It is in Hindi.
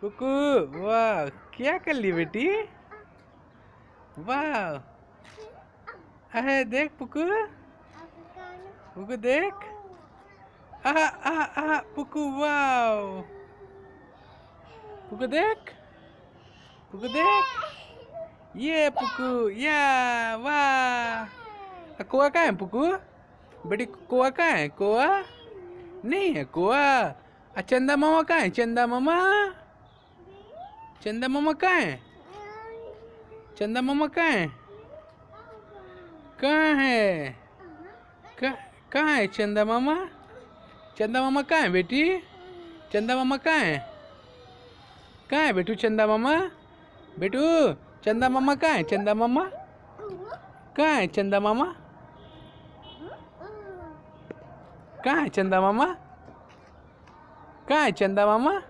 पुकू, वाह क्या कर ली बेटी। वाह, अरे देख पुकू, पुकू देख। आहा आहा आहा पुकू, वाह पुकू देख, पुकू देख। ये पुकू, या वाह। कोआ कहाँ है पुकू? बेटी कोआ कहाँ है? कोआ नहीं है कोआ। चंदा मामा कहाँ है? चंदा मामा, चंदा मामा कहाँ है? चंदा मामा कहाँ है? कहाँ है? कहाँ है चंदा मामा? चंदा मामा कहाँ है बेटी? चंदा मामा कहाँ है? कहाँ है बेटू चंदा मामा? बेटू चंदा मामा कहाँ है? चंदा मामा कहाँ है? चंदा मामा कहाँ है? चंदा मामा कहाँ है? चंदा मामा